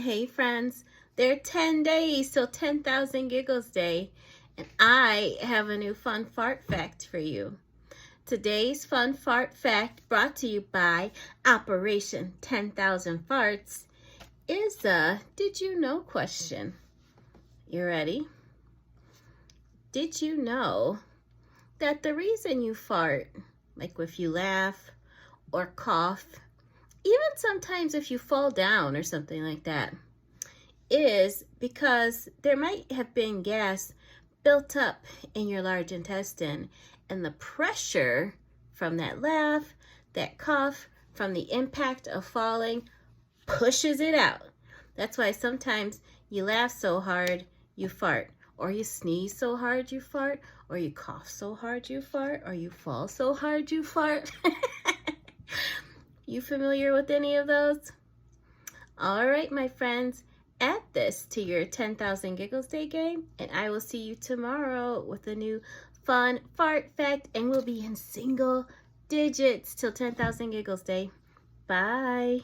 Hey friends, there are 10 days till 10,000 Giggles Day, and I have a new fun fart fact for you. Today's fun fart fact, brought to you by Operation 10,000 Farts, is a did you know question. You ready? Did you know that the reason you fart, like if you laugh or cough, even sometimes if you fall down or something like that, is because there might have been gas built up in your large intestine, and the pressure from that laugh, that cough, from the impact of falling pushes it out. That's why sometimes you laugh so hard you fart, or you sneeze so hard you fart, or you cough so hard you fart, or you fall so hard you fart. You familiar with any of those? All right, my friends, add this to your 10,000 Giggles Day game, and I will see you tomorrow with a new fun fart fact, and we'll be in single digits till 10,000 Giggles Day. Bye.